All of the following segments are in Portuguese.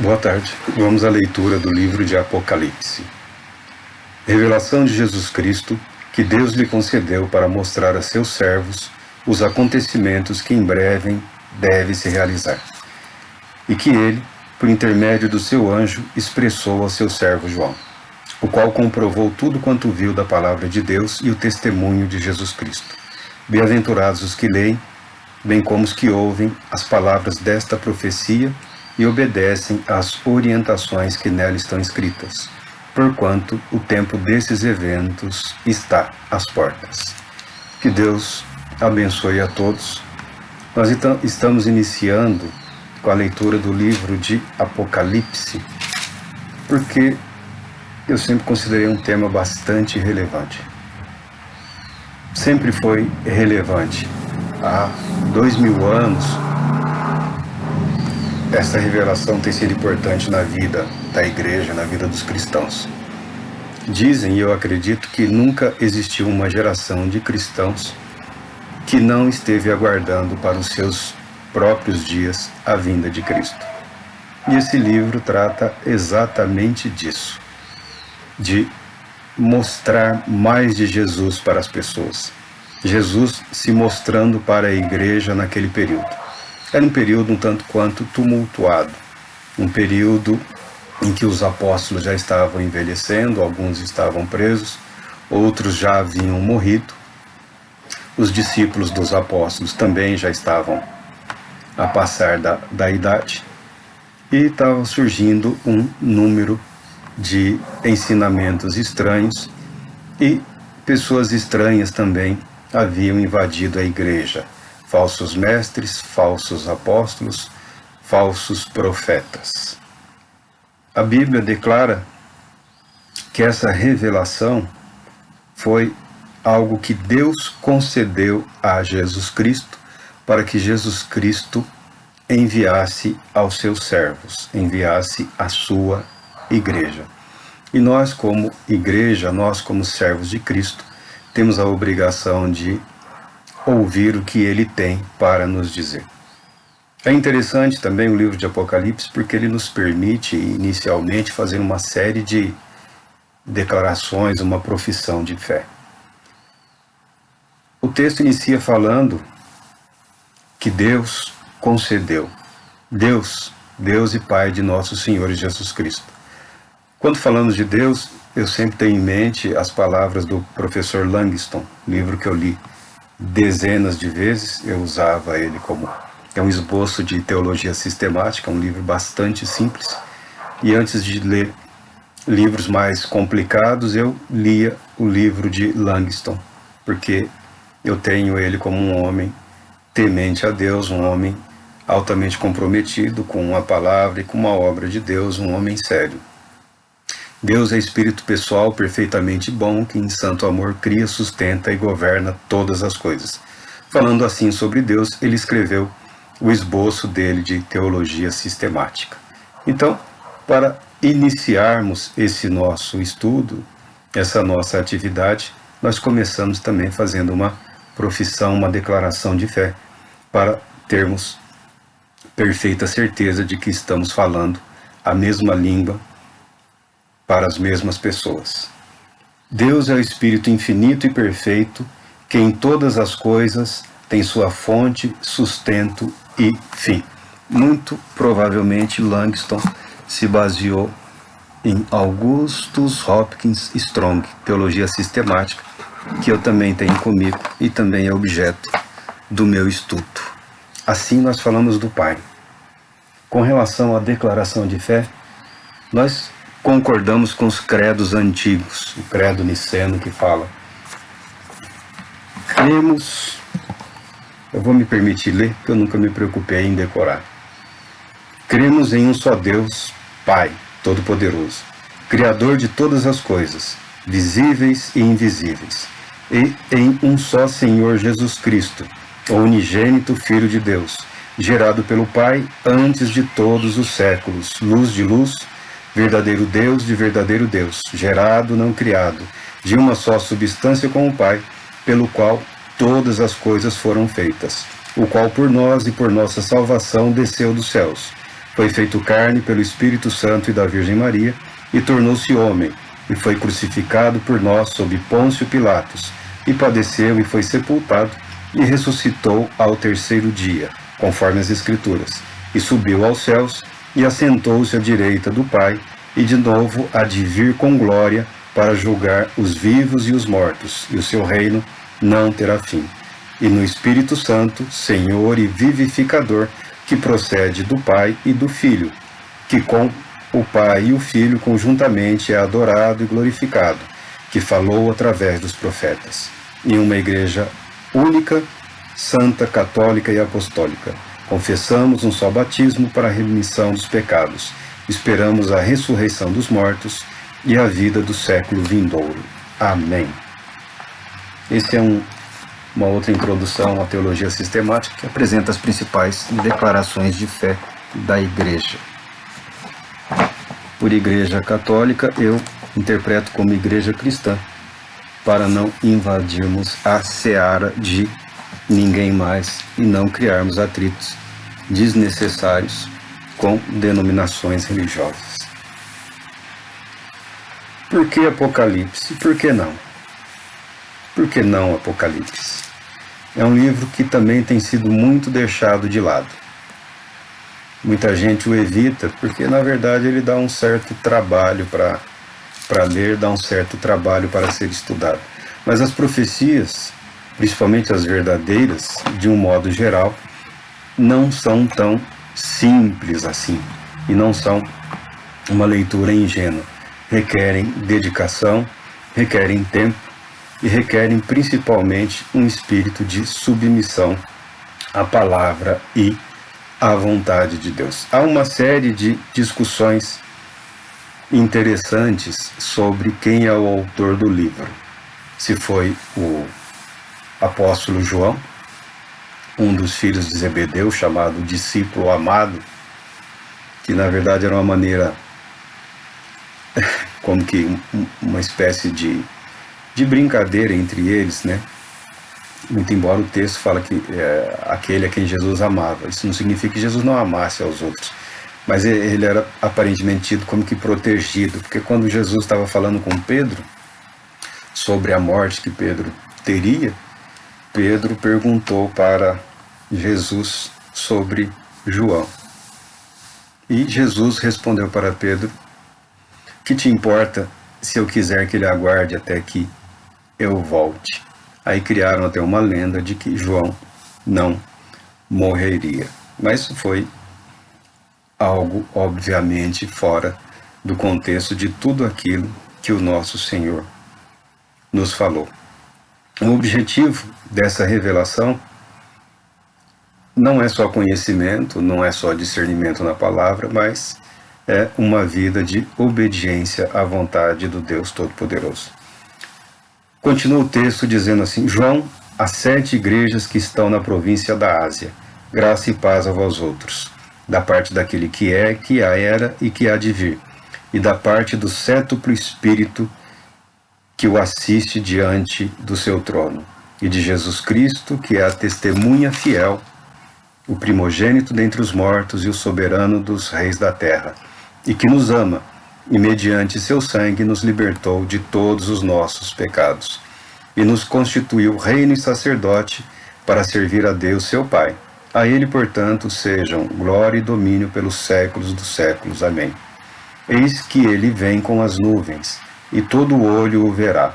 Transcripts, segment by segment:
Boa tarde. Vamos à leitura do livro de Apocalipse. Revelação de Jesus Cristo, que Deus lhe concedeu para mostrar a seus servos os acontecimentos que em breve devem se realizar, e que ele, por intermédio do seu anjo, expressou ao seu servo João, o qual comprovou tudo quanto viu da palavra de Deus e o testemunho de Jesus Cristo. Bem-aventurados os que leem, bem como os que ouvem as palavras desta profecia e obedecem às orientações que nela estão escritas, porquanto o tempo desses eventos está às portas. Que Deus abençoe a todos. Nós estamos iniciando com a leitura do livro de Apocalipse, porque eu sempre considerei um tema bastante relevante. Sempre foi relevante. Há 2000 anos, esta revelação tem sido importante na vida da igreja, na vida dos cristãos. Dizem, e eu acredito, que nunca existiu uma geração de cristãos que não esteve aguardando para os seus próprios dias a vinda de Cristo. E esse livro trata exatamente disso, de mostrar mais de Jesus para as pessoas. Jesus se mostrando para a igreja naquele período. Era um período um tanto quanto tumultuado, um período em que os apóstolos já estavam envelhecendo, alguns estavam presos, outros já haviam morrido. Os discípulos dos apóstolos também já estavam a passar da idade, e estava surgindo um número de ensinamentos estranhos, e pessoas estranhas também haviam invadido a igreja. Falsos mestres, falsos apóstolos, falsos profetas. A Bíblia declara que essa revelação foi algo que Deus concedeu a Jesus Cristo, para que Jesus Cristo enviasse aos seus servos, enviasse a sua igreja. E nós, como igreja, nós como servos de Cristo, temos a obrigação de ouvir o que ele tem para nos dizer. É interessante também o livro de Apocalipse, porque ele nos permite inicialmente fazer uma série de declarações, uma profissão de fé. O texto inicia falando que Deus concedeu, Deus e Pai de nosso Senhor Jesus Cristo. Quando falamos de Deus, eu sempre tenho em mente as palavras do professor Langston, livro que eu li dezenas de vezes. Eu usava ele como um esboço de teologia sistemática, um livro bastante simples, e antes de ler livros mais complicados, eu lia o livro de Langston, porque eu tenho ele como um homem temente a Deus, um homem altamente comprometido com a palavra e com a obra de Deus, um homem sério. Deus é espírito pessoal perfeitamente bom, que em santo amor cria, sustenta e governa todas as coisas. Falando assim sobre Deus, ele escreveu o esboço dele de teologia sistemática. Então, para iniciarmos esse nosso estudo, essa nossa atividade, nós começamos também fazendo uma profissão, uma declaração de fé, para termos perfeita certeza de que estamos falando a mesma língua para as mesmas pessoas. Deus é o Espírito infinito e perfeito, que em todas as coisas tem sua fonte, sustento e fim. Muito provavelmente Langston se baseou em Augustus Hopkins Strong, teologia sistemática, que eu também tenho comigo e também é objeto do meu estudo. Assim nós falamos do Pai. Com relação à declaração de fé, nós concordamos com os credos antigos, o credo niceno que fala: cremos, eu vou me permitir ler, porque eu nunca me preocupei em decorar. Cremos em um só Deus, Pai Todo-Poderoso, Criador de todas as coisas, visíveis e invisíveis, e em um só Senhor Jesus Cristo, o unigênito Filho de Deus, gerado pelo Pai antes de todos os séculos, luz de luz, verdadeiro Deus de verdadeiro Deus, gerado, não criado, de uma só substância com o Pai, pelo qual todas as coisas foram feitas, o qual por nós e por nossa salvação desceu dos céus, Foi feito carne pelo Espírito Santo e da Virgem Maria, e tornou-se homem, e foi crucificado por nós sob Pôncio Pilatos, e padeceu e foi sepultado, e ressuscitou ao terceiro dia, conforme as Escrituras, e subiu aos céus, e assentou-se à direita do Pai, e de novo há de vir com glória para julgar os vivos e os mortos, e o seu reino não terá fim. E no Espírito Santo, Senhor e vivificador, que procede do Pai e do Filho, que com o Pai e o Filho conjuntamente é adorado e glorificado, que falou através dos profetas, em uma igreja única, santa, católica e apostólica. Confessamos um só batismo para a remissão dos pecados. Esperamos a ressurreição dos mortos e a vida do século vindouro. Amém. Esse é uma outra introdução à teologia sistemática que apresenta as principais declarações de fé da Igreja. Por Igreja Católica, eu interpreto como Igreja Cristã, para não invadirmos a seara de ninguém mais e não criarmos atritos desnecessários com denominações religiosas. Por que Apocalipse? Por que não? Por que não Apocalipse? É um livro que também tem sido muito deixado de lado. Muita gente o evita porque, na verdade, ele dá um certo trabalho para ler, dá um certo trabalho para ser estudado. Mas as profecias, principalmente as verdadeiras, de um modo geral, não são tão simples assim, e não são uma leitura ingênua. Requerem dedicação, requerem tempo e requerem principalmente um espírito de submissão à palavra e à vontade de Deus. Há uma série de discussões interessantes sobre quem é o autor do livro. Se foi o apóstolo João, um dos filhos de Zebedeu, chamado discípulo amado, que na verdade era uma maneira, como que uma espécie de brincadeira entre eles, né? Muito embora o texto fala que aquele a quem Jesus amava. Isso não significa que Jesus não amasse aos outros, mas ele era aparentemente tido como que protegido, porque quando Jesus estava falando com Pedro sobre a morte que Pedro teria, Pedro perguntou para Jesus sobre João. E Jesus respondeu para Pedro: que te importa se eu quiser que ele aguarde até que eu volte? Aí criaram até uma lenda de que João não morreria. Mas isso foi algo, obviamente, fora do contexto de tudo aquilo que o nosso Senhor nos falou. O objetivo dessa revelação não é só conhecimento, não é só discernimento na palavra, mas é uma vida de obediência à vontade do Deus Todo-Poderoso. Continua o texto dizendo assim: João, às 7 igrejas que estão na província da Ásia, graça e paz a vós outros, da parte daquele que é, que era e que há de vir, e da parte do cétuplo Espírito que o assiste diante do seu trono, e de Jesus Cristo, que é a testemunha fiel, o primogênito dentre os mortos e o soberano dos reis da terra, e que nos ama, e mediante seu sangue nos libertou de todos os nossos pecados, e nos constituiu reino e sacerdote para servir a Deus seu Pai. A ele, portanto, sejam glória e domínio pelos séculos dos séculos. Amém. Eis que ele vem com as nuvens, e todo olho o verá,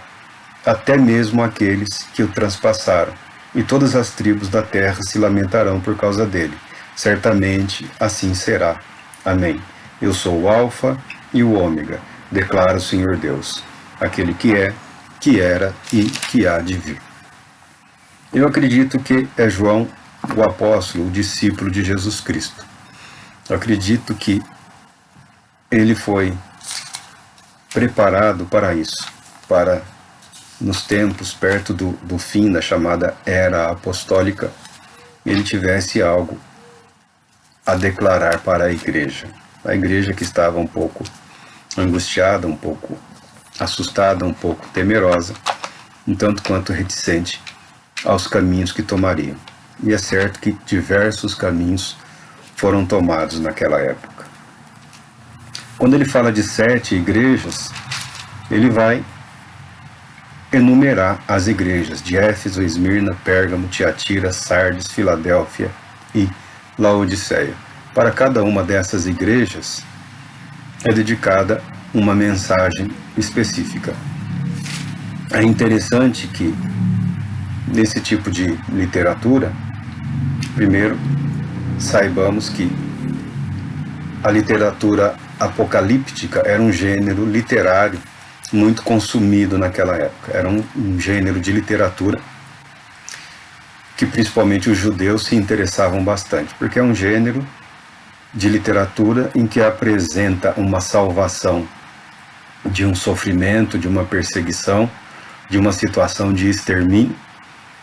até mesmo aqueles que o transpassaram, e todas as tribos da terra se lamentarão por causa dele. Certamente assim será. Amém. Eu sou o Alfa e o Ômega, declara o Senhor Deus, aquele que é, que era e que há de vir. Eu acredito que é João, o apóstolo, o discípulo de Jesus Cristo. Eu acredito que ele foi preparado para isso, para, nos tempos perto do fim da chamada Era Apostólica, ele tivesse algo a declarar para a igreja que estava um pouco angustiada, um pouco assustada, um pouco temerosa, um tanto quanto reticente aos caminhos que tomariam. E é certo que diversos caminhos foram tomados naquela época. Quando ele fala de 7 igrejas, ele vai enumerar as igrejas de Éfeso, Esmirna, Pérgamo, Tiatira, Sardes, Filadélfia e Laodiceia. Para cada uma dessas igrejas é dedicada uma mensagem específica. É interessante que nesse tipo de literatura, primeiro, saibamos que a literatura apocalíptica era um gênero literário muito consumido naquela época. Era um gênero de literatura que principalmente os judeus se interessavam bastante, porque é um gênero de literatura em que apresenta uma salvação de um sofrimento, de uma perseguição, de uma situação de extermínio,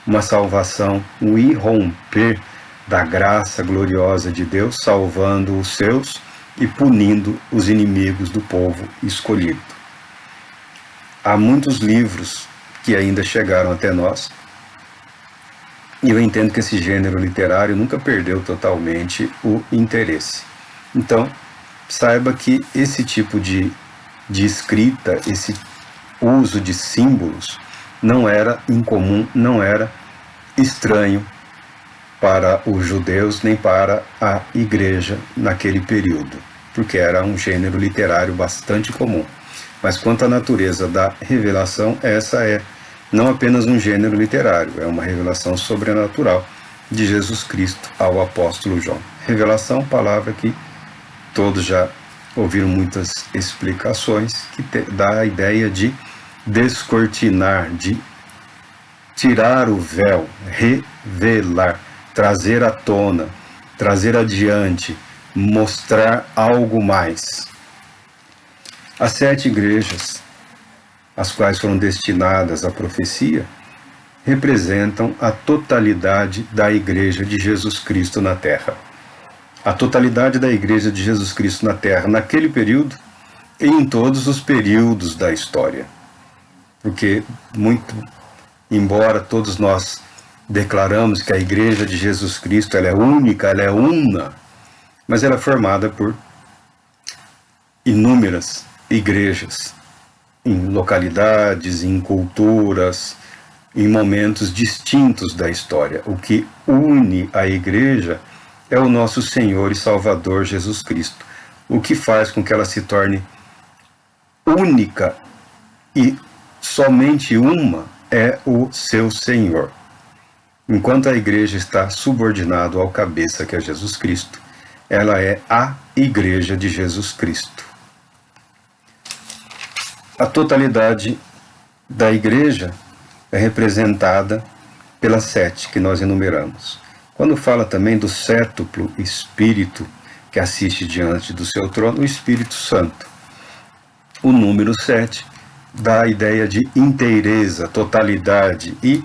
uma salvação, um irromper da graça gloriosa de Deus, salvando os seus e punindo os inimigos do povo escolhido. Há muitos livros que ainda chegaram até nós, e eu entendo que esse gênero literário nunca perdeu totalmente o interesse. Então, saiba que esse tipo de escrita, esse uso de símbolos, não era incomum, não era estranho para os judeus nem para a igreja naquele período, porque era um gênero literário bastante comum. Mas quanto à natureza da revelação, essa é não apenas um gênero literário, é uma revelação sobrenatural de Jesus Cristo ao apóstolo João. Revelação, palavra que todos já ouviram muitas explicações, que dá a ideia de descortinar, de tirar o véu, revelar, trazer à tona, trazer adiante, mostrar algo mais. As 7 igrejas, as quais foram destinadas à profecia, representam a totalidade da igreja de Jesus Cristo na Terra. A totalidade da igreja de Jesus Cristo na Terra naquele período e em todos os períodos da história. Porque, muito embora todos nós declaramos que a igreja de Jesus Cristo ela é única, ela é una, mas ela é formada por inúmeras igrejas, em localidades, em culturas, em momentos distintos da história. O que une a igreja é o nosso Senhor e Salvador Jesus Cristo. O que faz com que ela se torne única e somente uma é o seu Senhor. Enquanto a igreja está subordinada ao cabeça, que é Jesus Cristo, ela é a igreja de Jesus Cristo. A totalidade da igreja é representada pelas 7 que nós enumeramos. Quando fala também do sétuplo Espírito que assiste diante do seu trono, o Espírito Santo. O número 7 dá a ideia de inteireza, totalidade e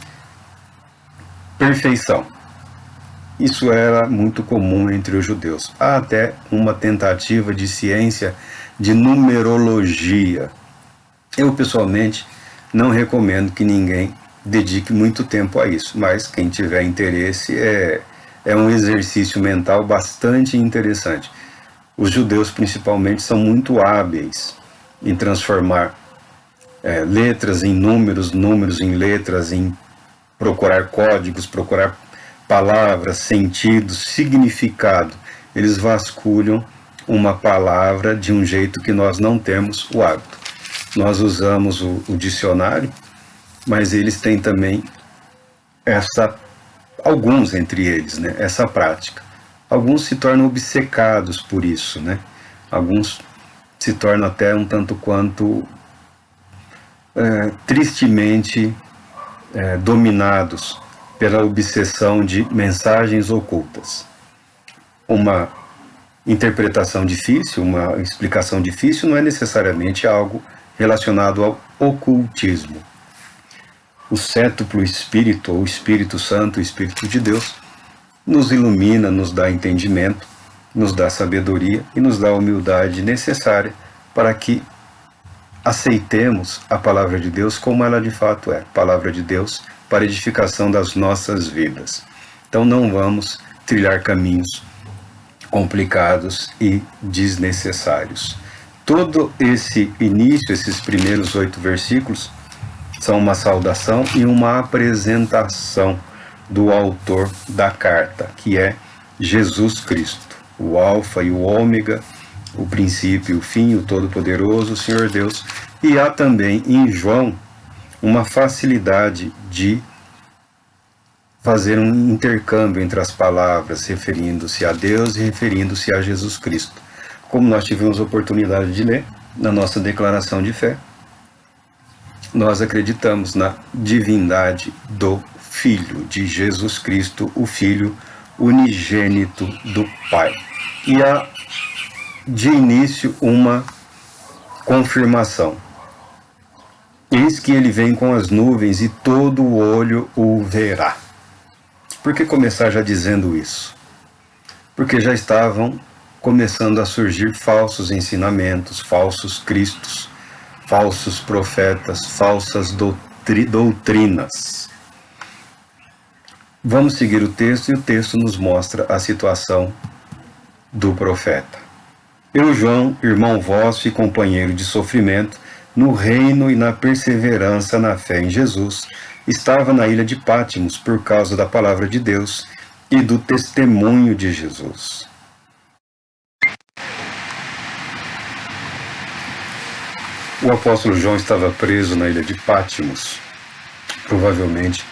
perfeição. Isso era muito comum entre os judeus. Há até uma tentativa de ciência de numerologia. Eu, pessoalmente, não recomendo que ninguém dedique muito tempo a isso, mas quem tiver interesse é um exercício mental bastante interessante. Os judeus, principalmente, são muito hábeis em transformar letras em números, números em letras, em procurar códigos, procurar palavras, sentidos, significado. Eles vasculham uma palavra de um jeito que nós não temos o hábito. Nós usamos o dicionário, mas eles têm também alguns entre eles, né, essa prática. Alguns se tornam obcecados por isso, né? Alguns se tornam até um tanto quanto tristemente dominados pela obsessão de mensagens ocultas. Uma interpretação difícil, uma explicação difícil, não é necessariamente algo relacionado ao ocultismo. O sétuplo Espírito, ou Espírito Santo, o Espírito de Deus, nos ilumina, nos dá entendimento, nos dá sabedoria e nos dá a humildade necessária para que aceitemos a palavra de Deus como ela de fato é, palavra de Deus para edificação das nossas vidas. Então não vamos trilhar caminhos complicados e desnecessários. Todo esse início, esses primeiros 8 versículos, são uma saudação e uma apresentação do autor da carta, que é Jesus Cristo, o Alfa e o Ômega, o princípio e o fim, o Todo-Poderoso, o Senhor Deus. E há também em João uma facilidade de fazer um intercâmbio entre as palavras, referindo-se a Deus e referindo-se a Jesus Cristo. Como nós tivemos oportunidade de ler na nossa declaração de fé, nós acreditamos na divindade do Filho, de Jesus Cristo, o Filho unigênito do Pai. E há de início uma confirmação. Eis que ele vem com as nuvens e todo o olho o verá. Por que começar já dizendo isso? Porque já estavam começando a surgir falsos ensinamentos, falsos cristos, falsos profetas, falsas doutrinas. Vamos seguir o texto, e o texto nos mostra a situação do profeta. Eu, João, irmão vosso e companheiro de sofrimento, no reino e na perseverança na fé em Jesus, estava na ilha de Pátimos por causa da palavra de Deus e do testemunho de Jesus. O apóstolo João estava preso na ilha de Pátimos, provavelmente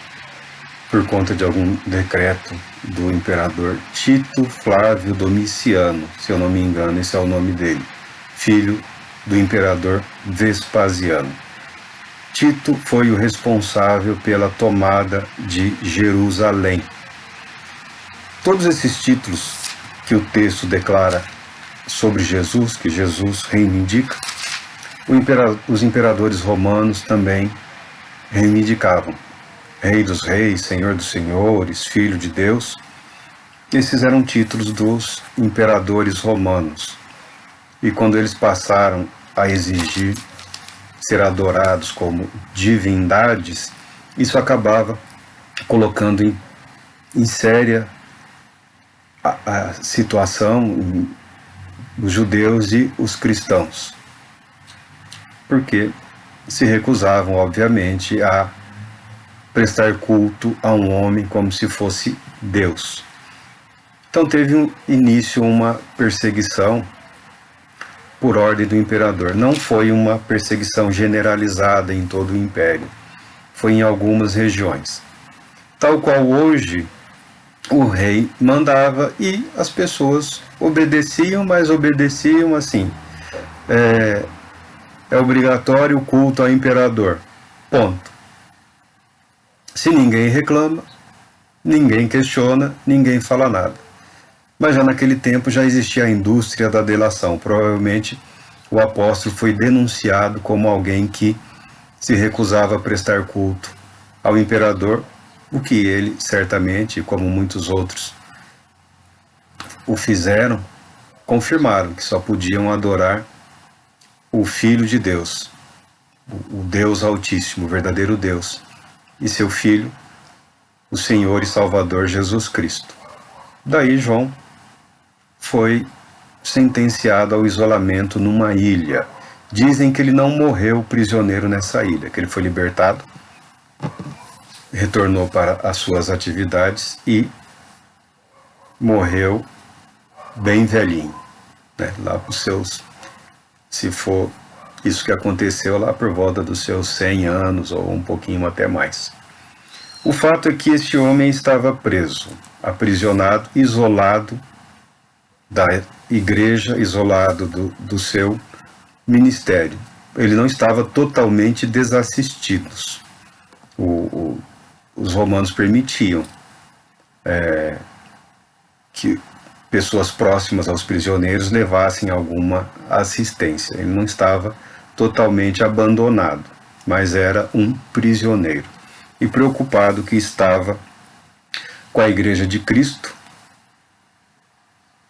por conta de algum decreto do imperador Tito Flávio Domiciano, se eu não me engano, esse é o nome dele, filho do imperador Vespasiano. Tito foi o responsável pela tomada de Jerusalém. Todos esses títulos que o texto declara sobre Jesus, que Jesus reivindica, os imperadores romanos também reivindicavam. Rei dos reis, Senhor dos senhores, Filho de Deus. Esses eram títulos dos imperadores romanos. E quando eles passaram a exigir ser adorados como divindades, isso acabava colocando em séria a situação os judeus e os cristãos, porque se recusavam, obviamente, a prestar culto a um homem como se fosse Deus. Então teve início uma perseguição por ordem do imperador. Não foi uma perseguição generalizada em todo o império, foi em algumas regiões. Tal qual hoje o rei mandava e as pessoas obedeciam, mas obedeciam assim. É obrigatório o culto ao imperador. Ponto. Se ninguém reclama, ninguém questiona, ninguém fala nada. Mas já naquele tempo já existia a indústria da delação. Provavelmente o apóstolo foi denunciado como alguém que se recusava a prestar culto ao imperador, o que ele certamente, como muitos outros o fizeram, confirmaram que só podiam adorar o Filho de Deus, o Deus Altíssimo, o verdadeiro Deus, e seu Filho, o Senhor e Salvador Jesus Cristo. Daí João foi sentenciado ao isolamento numa ilha. Dizem que ele não morreu prisioneiro nessa ilha, que ele foi libertado, retornou para as suas atividades e morreu bem velhinho, né? Lá para os seus, se for isso que aconteceu, lá por volta dos seus 100 anos ou um pouquinho até mais. O fato é que este homem estava preso, aprisionado, isolado da igreja, isolado do seu ministério. Ele não estava totalmente desassistido. Os romanos permitiam que pessoas próximas aos prisioneiros levassem alguma assistência. Ele não estava totalmente abandonado, mas era um prisioneiro. E preocupado que estava com a Igreja de Cristo,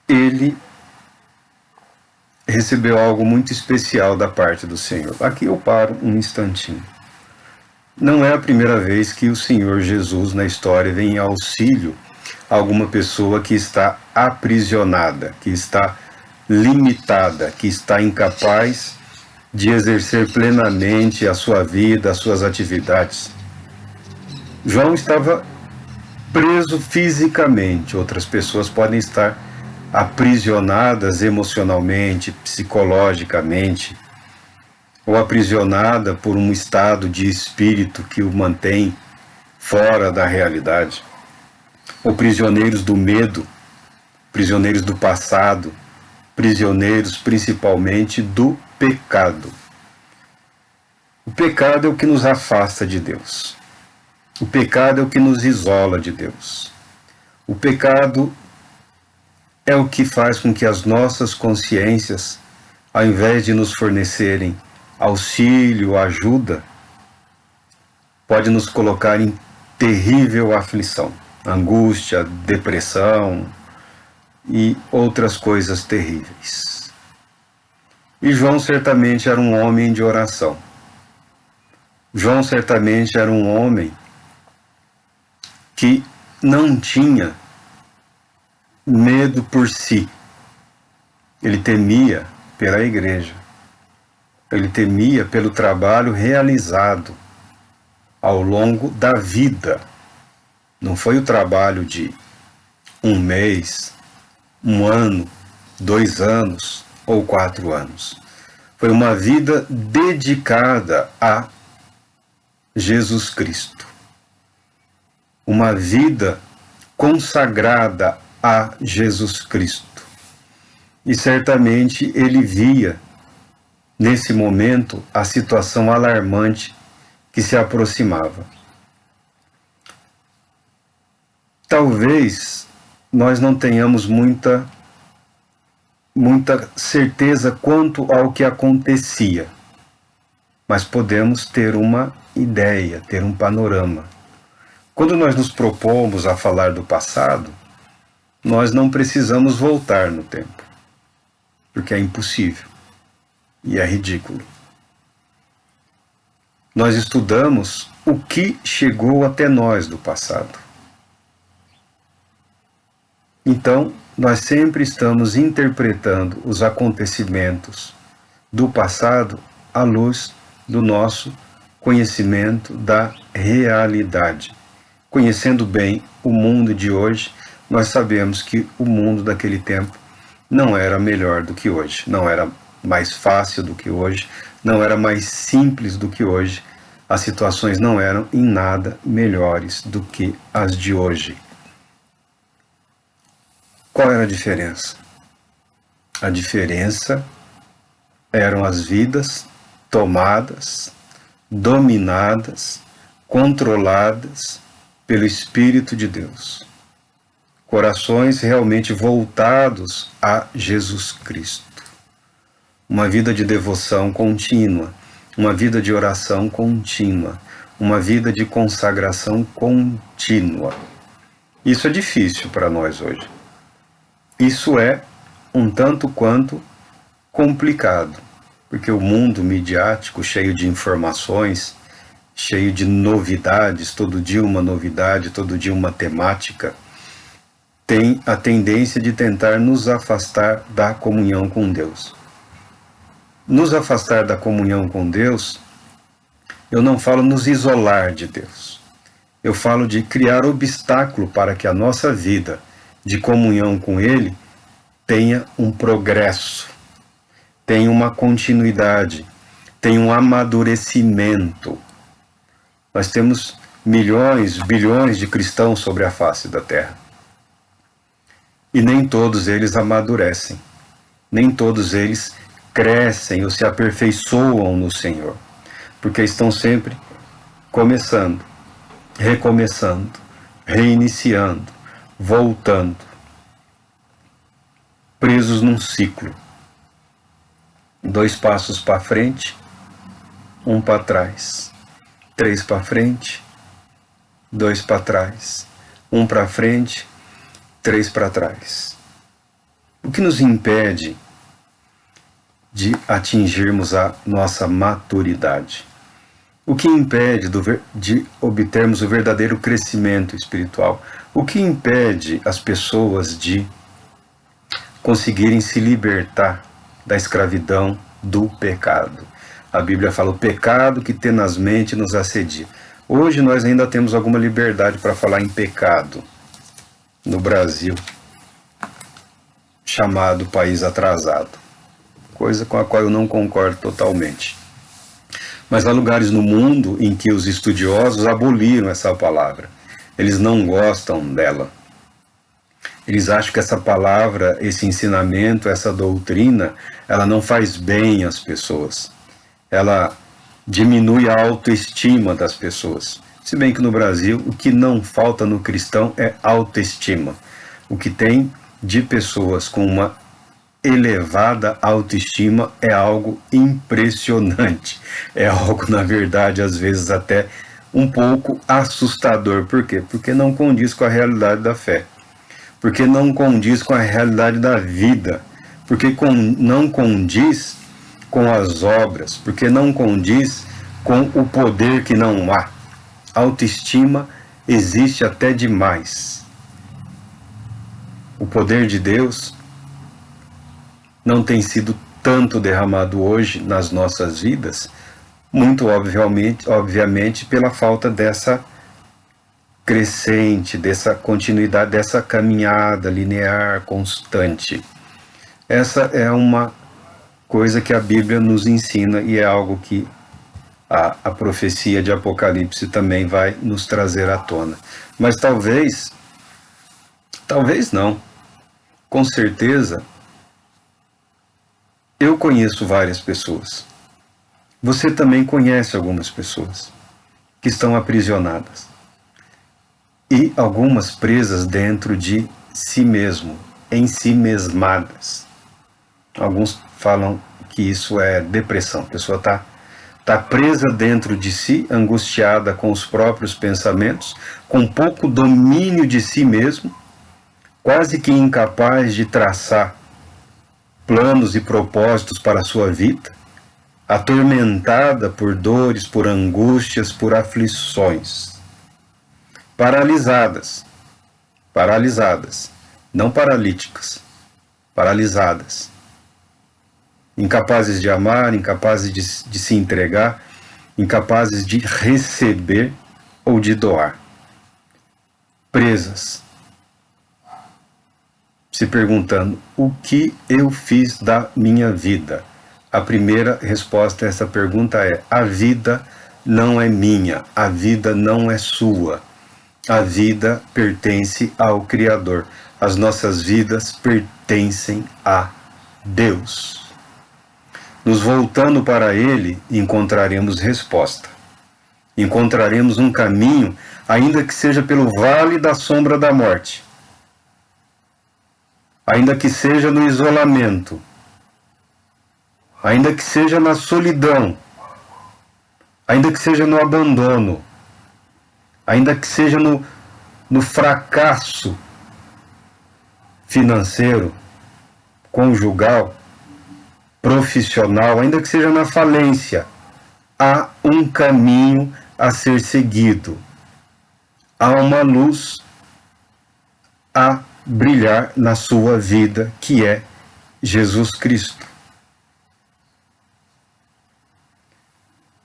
ele recebeu algo muito especial da parte do Senhor. Aqui eu paro um instantinho. Não é a primeira vez que o Senhor Jesus na história vem em auxílio alguma pessoa que está aprisionada, que está limitada, que está incapaz de exercer plenamente a sua vida, as suas atividades. João estava preso fisicamente, outras pessoas podem estar aprisionadas emocionalmente, psicologicamente, ou aprisionada por um estado de espírito que o mantém fora da realidade, ou prisioneiros do medo, prisioneiros do passado, prisioneiros principalmente do pecado. O pecado é o que nos afasta de Deus. O pecado é o que nos isola de Deus. O pecado é o que faz com que as nossas consciências, ao invés de nos fornecerem auxílio, ajuda, pode nos colocar em terrível aflição, angústia, depressão e outras coisas terríveis. E João certamente era um homem de oração. João certamente era um homem que não tinha medo por si. Ele temia pela igreja. Ele temia pelo trabalho realizado ao longo da vida. Não foi o trabalho de um mês, um ano, 2 anos ou 4 anos. Foi uma vida dedicada a Jesus Cristo. Uma vida consagrada a Jesus Cristo. E certamente ele via, nesse momento, a situação alarmante que se aproximava. Talvez nós não tenhamos muita certeza quanto ao que acontecia, mas podemos ter uma ideia, ter um panorama. Quando nós nos propomos a falar do passado, nós não precisamos voltar no tempo, porque é impossível e é ridículo. Nós estudamos o que chegou até nós do passado. Então, nós sempre estamos interpretando os acontecimentos do passado à luz do nosso conhecimento da realidade. Conhecendo bem o mundo de hoje, nós sabemos que o mundo daquele tempo não era melhor do que hoje, não era mais fácil do que hoje, não era mais simples do que hoje, as situações não eram em nada melhores do que as de hoje. Qual era a diferença? A diferença eram as vidas tomadas, dominadas, controladas pelo Espírito de Deus. Corações realmente voltados a Jesus Cristo. Uma vida de devoção contínua, uma vida de oração contínua, uma vida de consagração contínua. Isso é difícil para nós hoje. Isso é um tanto quanto complicado, porque o mundo midiático, cheio de informações, cheio de novidades, todo dia uma novidade, todo dia uma temática, tem a tendência de tentar nos afastar da comunhão com Deus. Nos afastar da comunhão com Deus, eu não falo nos isolar de Deus. Eu falo de criar obstáculo para que a nossa vida de comunhão com Ele tenha um progresso, tenha uma continuidade, tenha um amadurecimento. Nós temos milhões, bilhões de cristãos sobre a face da terra. E nem todos eles amadurecem, nem todos eles crescem ou se aperfeiçoam no Senhor, porque estão sempre começando, recomeçando, reiniciando, voltando, presos num ciclo. 2 passos para frente, 1 para trás. 3 para frente, 2 para trás. 1 para frente, 3 para trás. O que nos impede de atingirmos a nossa maturidade? O que impede de obtermos o verdadeiro crescimento espiritual? O que impede as pessoas de conseguirem se libertar da escravidão do pecado? A Bíblia fala o pecado que tenazmente nos assedia. Hoje nós ainda temos alguma liberdade para falar em pecado no Brasil, chamado país atrasado, coisa com a qual eu não concordo totalmente. Mas há lugares no mundo em que os estudiosos aboliram essa palavra. Eles não gostam dela. Eles acham que essa palavra, esse ensinamento, essa doutrina, ela não faz bem às pessoas. Ela diminui a autoestima das pessoas. Se bem que no Brasil, o que não falta no cristão é autoestima. O que tem de pessoas com uma elevada autoestima é algo impressionante. É algo, na verdade, às vezes até um pouco assustador. Por quê? Porque não condiz com a realidade da fé. Porque não condiz com a realidade da vida. Porque não condiz com as obras. Porque não condiz com o poder que não há. Autoestima existe até demais. O poder de Deus não tem sido tanto derramado hoje nas nossas vidas, muito obviamente pela falta dessa crescente, dessa continuidade, dessa caminhada linear, constante. Essa é uma coisa que a Bíblia nos ensina e é algo que a profecia de Apocalipse também vai nos trazer à tona. Mas talvez não, com certeza, eu conheço várias pessoas. Você também conhece algumas pessoas que estão aprisionadas e algumas presas dentro de si mesmo, em si mesmadas. Alguns falam que isso é depressão. A pessoa está presa dentro de si, angustiada com os próprios pensamentos, com pouco domínio de si mesmo, quase que incapaz de traçar planos e propósitos para a sua vida, atormentada por dores, por angústias, por aflições, paralisadas, não paralíticas, paralisadas, incapazes de amar, incapazes de se entregar, incapazes de receber ou de doar, presas, se perguntando: o que eu fiz da minha vida? A primeira resposta a essa pergunta é: a vida não é minha, a vida não é sua. A vida pertence ao Criador. As nossas vidas pertencem a Deus. Nos voltando para Ele, encontraremos resposta. Encontraremos um caminho, ainda que seja pelo vale da sombra da morte. Ainda que seja no isolamento, ainda que seja na solidão, ainda que seja no abandono, ainda que seja no fracasso financeiro, conjugal, profissional, ainda que seja na falência, há um caminho a ser seguido, há uma luz a brilhar na sua vida, que é Jesus Cristo.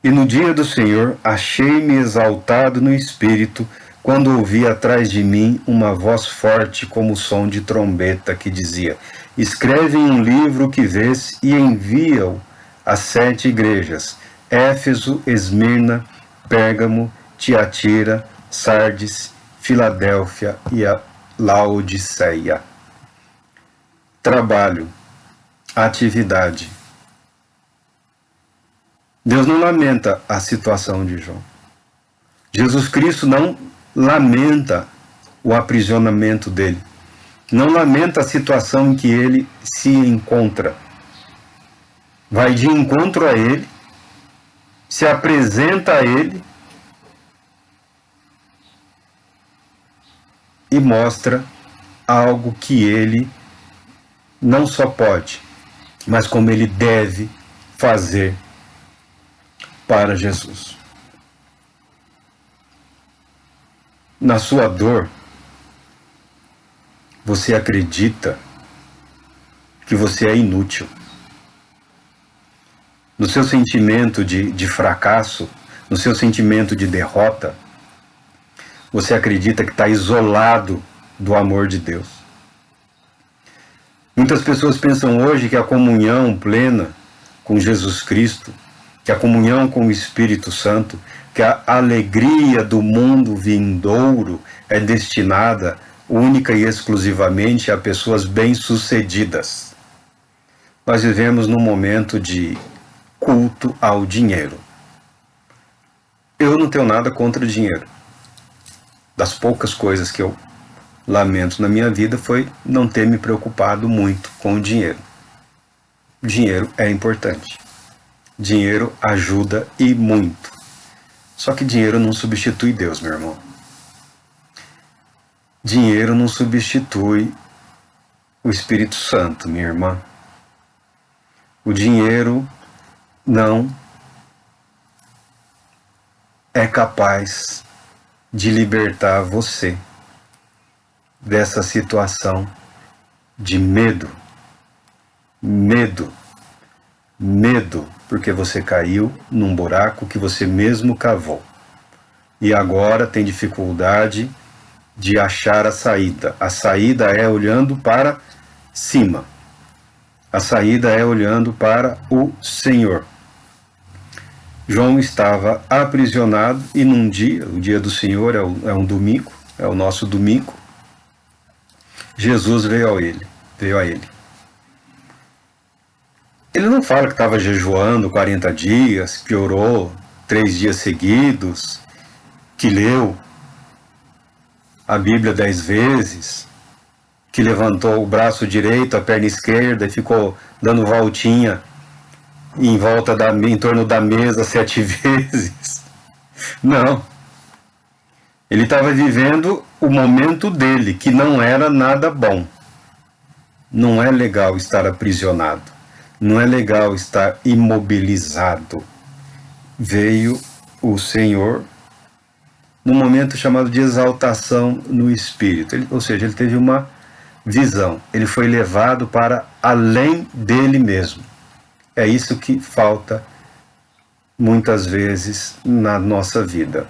E no dia do Senhor achei-me exaltado no Espírito, quando ouvi atrás de mim uma voz forte como o som de trombeta que dizia: escreve em um livro que vês e envia-o às 7 igrejas: Éfeso, Esmirna, Pérgamo, Tiatira, Sardes, Filadélfia e a Laodiceia. Trabalho, atividade. Deus não lamenta a situação de João. Jesus Cristo não lamenta o aprisionamento dele. Não lamenta a situação em que ele se encontra. Vai de encontro a ele, se apresenta a ele e mostra algo que ele não só pode, mas como ele deve fazer para Jesus. Na sua dor, você acredita que você é inútil. No seu sentimento de fracasso, no seu sentimento de derrota, você acredita que está isolado do amor de Deus. Muitas pessoas pensam hoje que a comunhão plena com Jesus Cristo, que a comunhão com o Espírito Santo, que a alegria do mundo vindouro é destinada única e exclusivamente a pessoas bem-sucedidas. Nós vivemos num momento de culto ao dinheiro. Eu não tenho nada contra o dinheiro. Das poucas coisas que eu lamento na minha vida foi não ter me preocupado muito com o dinheiro. Dinheiro é importante. Dinheiro ajuda e muito. Só que dinheiro não substitui Deus, meu irmão. Dinheiro não substitui o Espírito Santo, minha irmã. O dinheiro não é capaz de libertar você dessa situação de medo. Medo, porque você caiu num buraco que você mesmo cavou. E agora tem dificuldade de achar a saída. A saída é olhando para cima. A saída é olhando para o Senhor. João estava aprisionado e num dia, o dia do Senhor é um domingo, é o nosso domingo, Jesus veio a ele. Ele não fala que estava jejuando 40 dias, que orou 3 dias seguidos, que leu a Bíblia 10 vezes, que levantou o braço direito, a perna esquerda e ficou dando voltinha em torno da mesa 7 vezes. Não. Ele estava vivendo o momento dele, que não era nada bom. Não é legal estar aprisionado. Não é legal estar imobilizado. Veio o Senhor num momento chamado de exaltação no Espírito. Ou seja, ele teve uma visão. Ele foi levado para além dele mesmo. É isso que falta muitas vezes na nossa vida.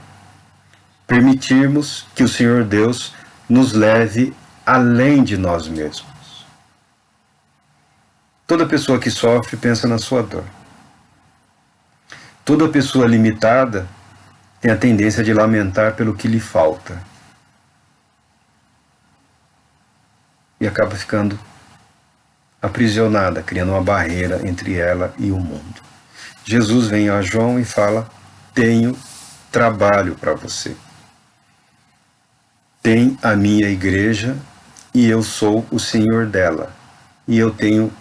Permitirmos que o Senhor Deus nos leve além de nós mesmos. Toda pessoa que sofre pensa na sua dor. Toda pessoa limitada tem a tendência de lamentar pelo que lhe falta. E acaba ficando aprisionada, criando uma barreira entre ela e o mundo. Jesus vem a João e fala: tenho trabalho para você. Tem a minha igreja e eu sou o Senhor dela. E eu tenho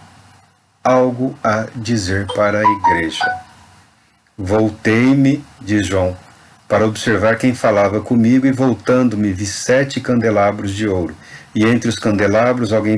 algo a dizer para a igreja. Voltei-me, diz João, para observar quem falava comigo, e voltando-me vi 7 candelabros de ouro. E entre os candelabros alguém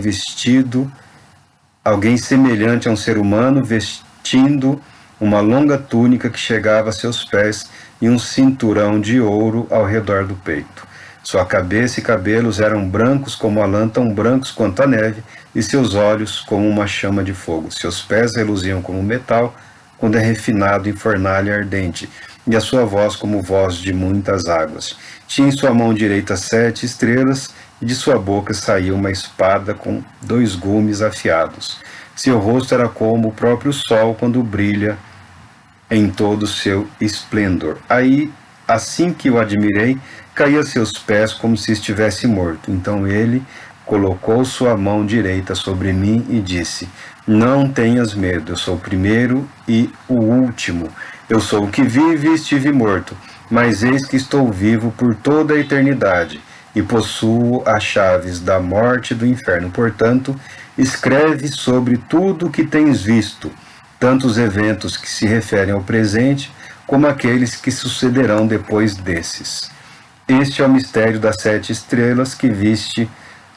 semelhante a um ser humano, vestindo uma longa túnica que chegava a seus pés e um cinturão de ouro ao redor do peito. Sua cabeça e cabelos eram brancos como a lã, tão brancos quanto a neve, e seus olhos como uma chama de fogo. Seus pés reluziam como metal, quando é refinado em fornalha ardente, e a sua voz como voz de muitas águas. Tinha em sua mão direita 7 estrelas, e de sua boca saía uma espada com 2 gumes afiados. Seu rosto era como o próprio sol quando brilha em todo o seu esplendor. Assim que o admirei, caí a seus pés como se estivesse morto. Então ele colocou sua mão direita sobre mim e disse: não tenhas medo, eu sou o primeiro e o último. Eu sou o que vive e estive morto, mas eis que estou vivo por toda a eternidade e possuo as chaves da morte e do inferno. Portanto, escreve sobre tudo o que tens visto, tanto os eventos que se referem ao presente, como aqueles que sucederão depois desses. Este é o mistério das 7 estrelas que viste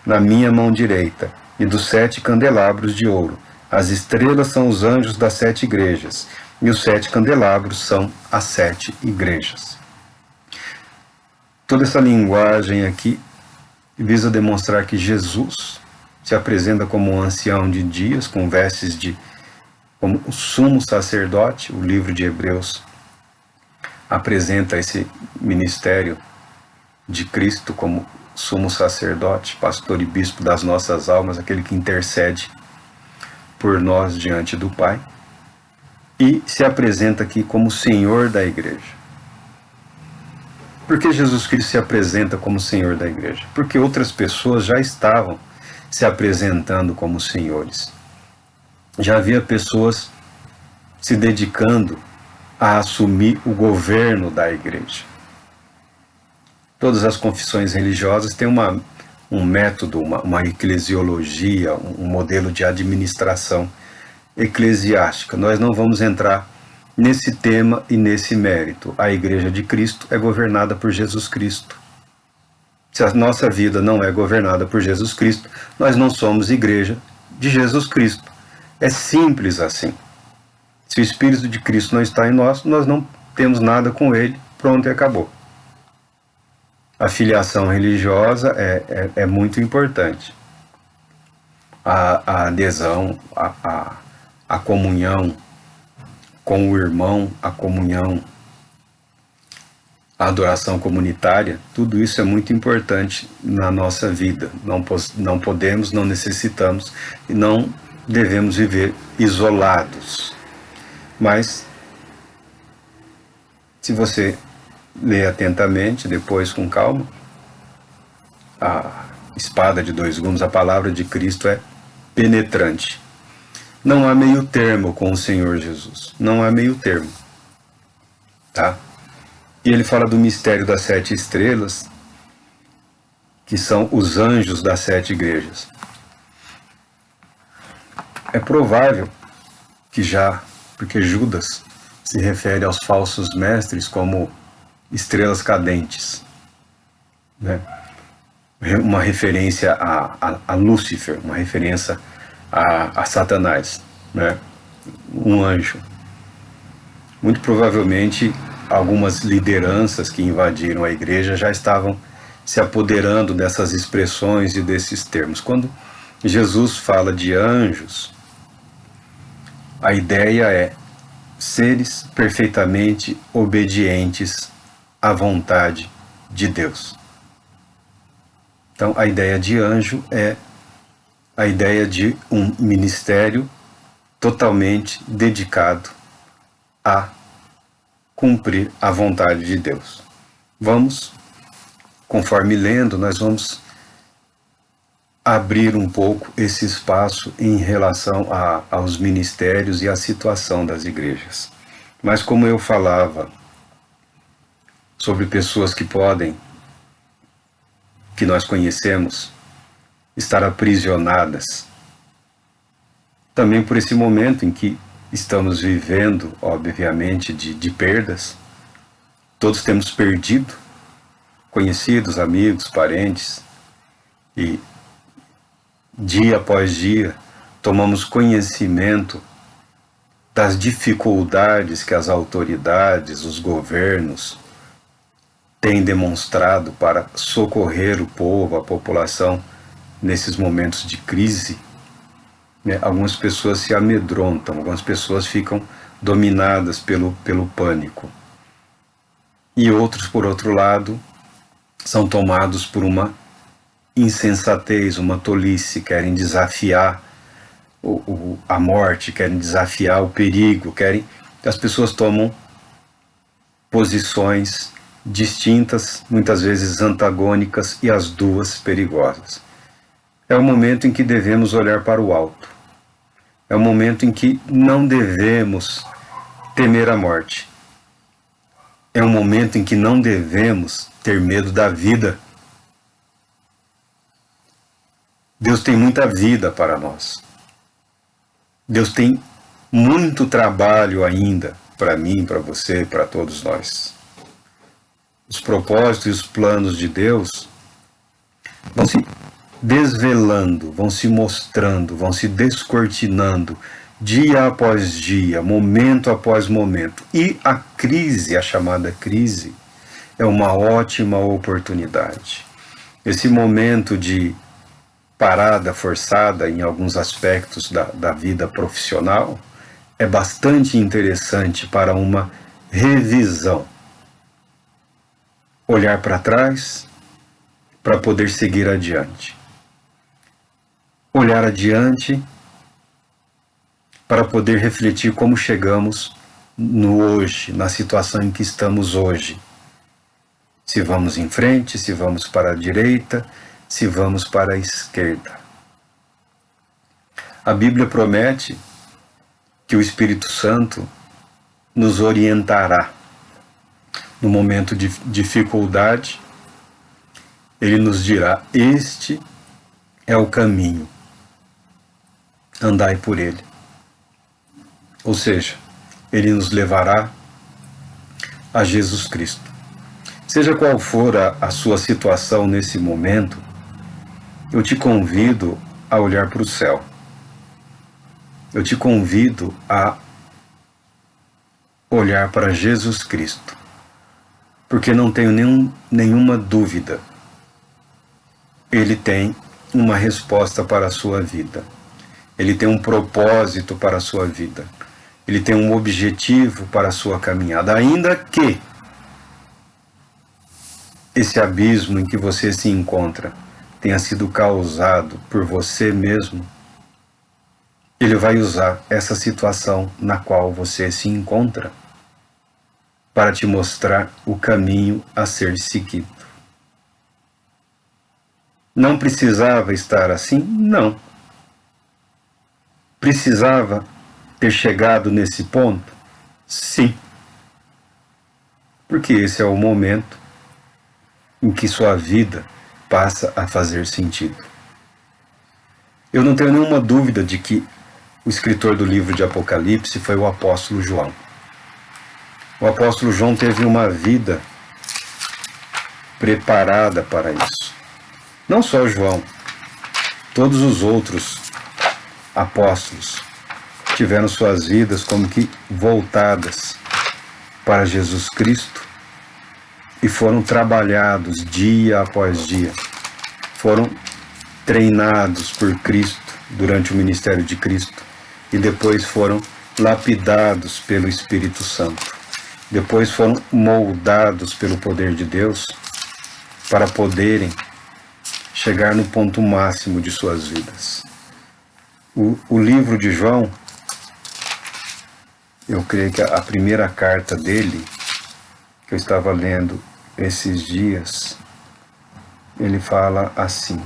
na minha mão direita, e dos 7 candelabros de ouro. As estrelas são os anjos das 7 igrejas, e os 7 candelabros são as 7 igrejas. Toda essa linguagem aqui visa demonstrar que Jesus se apresenta como um ancião de dias, com vestes de como o sumo sacerdote. O livro de Hebreus apresenta esse ministério de Cristo como sumo sacerdote, pastor e bispo das nossas almas, aquele que intercede por nós diante do Pai, e se apresenta aqui como Senhor da igreja. Por que Jesus Cristo se apresenta como Senhor da igreja? Porque outras pessoas já estavam se apresentando como senhores. Já havia pessoas se dedicando a assumir o governo da igreja. Todas as confissões religiosas têm um método, uma eclesiologia, um modelo de administração eclesiástica. Nós não vamos entrar nesse tema e nesse mérito. A Igreja de Cristo é governada por Jesus Cristo. Se a nossa vida não é governada por Jesus Cristo, nós não somos igreja de Jesus Cristo. É simples assim. Se o Espírito de Cristo não está em nós, nós não temos nada com ele, pronto e acabou. A filiação religiosa é muito importante. A adesão, a comunhão com o irmão, a comunhão, a adoração comunitária, tudo isso é muito importante na nossa vida. Não podemos, não necessitamos e não devemos viver isolados. Mas, se você ler atentamente, depois com calma, a espada de dois gumes, a palavra de Cristo é penetrante. Não há meio termo com o Senhor Jesus. Não há meio termo. Tá? E ele fala do mistério das 7 estrelas, que são os anjos das 7 igrejas. É provável que porque Judas se refere aos falsos mestres como estrelas cadentes, né? Uma referência a Lúcifer, uma referência a Satanás, né? Um anjo. Muito provavelmente algumas lideranças que invadiram a igreja já estavam se apoderando dessas expressões e desses termos. Quando Jesus fala de anjos, a ideia é seres perfeitamente obedientes à vontade de Deus. Então, a ideia de anjo é a ideia de um ministério totalmente dedicado a cumprir a vontade de Deus. Vamos, conforme lendo, nós vamos abrir um pouco esse espaço em relação aos ministérios e à situação das igrejas. Mas como eu falava sobre pessoas que nós conhecemos, estar aprisionadas, também por esse momento em que estamos vivendo, obviamente, de perdas. Todos temos perdido conhecidos, amigos, parentes, e dia após dia tomamos conhecimento das dificuldades que as autoridades, os governos têm demonstrado para socorrer o povo, a população, nesses momentos de crise. Algumas pessoas se amedrontam, algumas pessoas ficam dominadas pelo pânico. E outros, por outro lado, são tomados por uma insensatez, uma tolice, querem desafiar a morte, querem desafiar o perigo, as pessoas tomam posições distintas, muitas vezes antagônicas, e as duas perigosas. É o momento em que devemos olhar para o alto. É o momento em que não devemos temer a morte. É um momento em que não devemos ter medo da vida. Deus tem muita vida para nós. Deus tem muito trabalho ainda para mim, para você, para todos nós. Os propósitos e os planos de Deus vão se desvelando, vão se mostrando, vão se descortinando dia após dia, momento após momento. E a crise, a chamada crise, é uma ótima oportunidade. Esse momento de parada forçada em alguns aspectos da vida profissional é bastante interessante para uma revisão. Olhar para trás para poder seguir adiante. Olhar adiante para poder refletir como chegamos no hoje, na situação em que estamos hoje. Se vamos em frente, se vamos para a direita, se vamos para a esquerda. A Bíblia promete que o Espírito Santo nos orientará no momento de dificuldade. Ele nos dirá: este é o caminho, andai por ele. Ou seja, ele nos levará a Jesus Cristo. Seja qual for a sua situação nesse momento, eu te convido a olhar para o céu. Eu te convido a olhar para Jesus Cristo, porque não tenho nenhuma dúvida. Ele tem uma resposta para a sua vida. Ele tem um propósito para a sua vida. Ele tem um objetivo para a sua caminhada. Ainda que esse abismo em que você se encontra tenha sido causado por você mesmo, Ele vai usar essa situação na qual você se encontra para te mostrar o caminho a ser seguido. Não precisava estar assim? Não. Precisava ter chegado nesse ponto? Sim. Porque esse é o momento em que sua vida passa a fazer sentido. Eu não tenho nenhuma dúvida de que o escritor do livro de Apocalipse foi o apóstolo João. O apóstolo João teve uma vida preparada para isso. Não só João, todos os outros apóstolos tiveram suas vidas como que voltadas para Jesus Cristo e foram trabalhados dia após dia. Foram treinados por Cristo durante o ministério de Cristo e depois foram lapidados pelo Espírito Santo. Depois foram moldados pelo poder de Deus para poderem chegar no ponto máximo de suas vidas. O livro de João, eu creio que a primeira carta dele, que eu estava lendo esses dias, ele fala assim: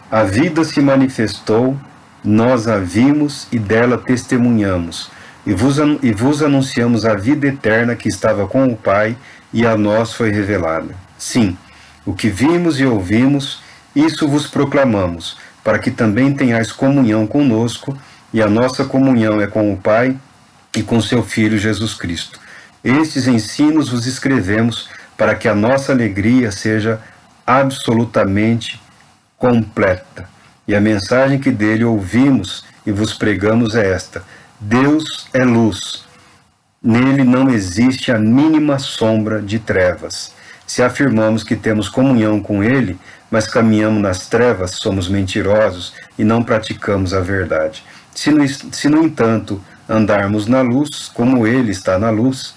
a vida se manifestou, nós a vimos e dela testemunhamos, e vos anunciamos a vida eterna que estava com o Pai e a nós foi revelada. Sim, o que vimos e ouvimos, isso vos proclamamos, para que também tenhais comunhão conosco, e a nossa comunhão é com o Pai e com seu Filho Jesus Cristo. Estes ensinos vos escrevemos para que a nossa alegria seja absolutamente completa. E a mensagem que dele ouvimos e vos pregamos é esta: Deus é luz. Nele não existe a mínima sombra de trevas. Se afirmamos que temos comunhão com ele, mas caminhamos nas trevas, somos mentirosos e não praticamos a verdade. Se no entanto, andarmos na luz, como ele está na luz,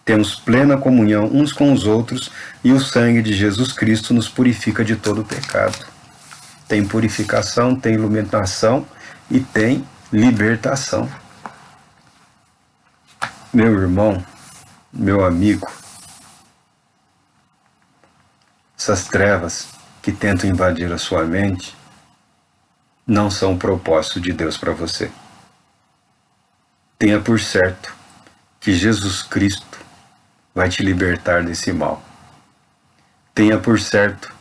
temos plena comunhão uns com os outros e o sangue de Jesus Cristo nos purifica de todo pecado. Tem purificação, tem iluminação e tem libertação. Meu irmão, meu amigo, essas trevas que tentam invadir a sua mente não são o propósito de Deus para você. Tenha por certo que Jesus Cristo vai te libertar desse mal. Tenha por certo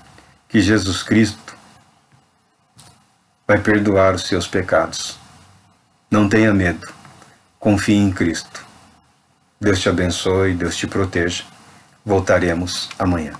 que Jesus Cristo vai perdoar os seus pecados. Não tenha medo. Confie em Cristo. Deus te abençoe, Deus te proteja. Voltaremos amanhã.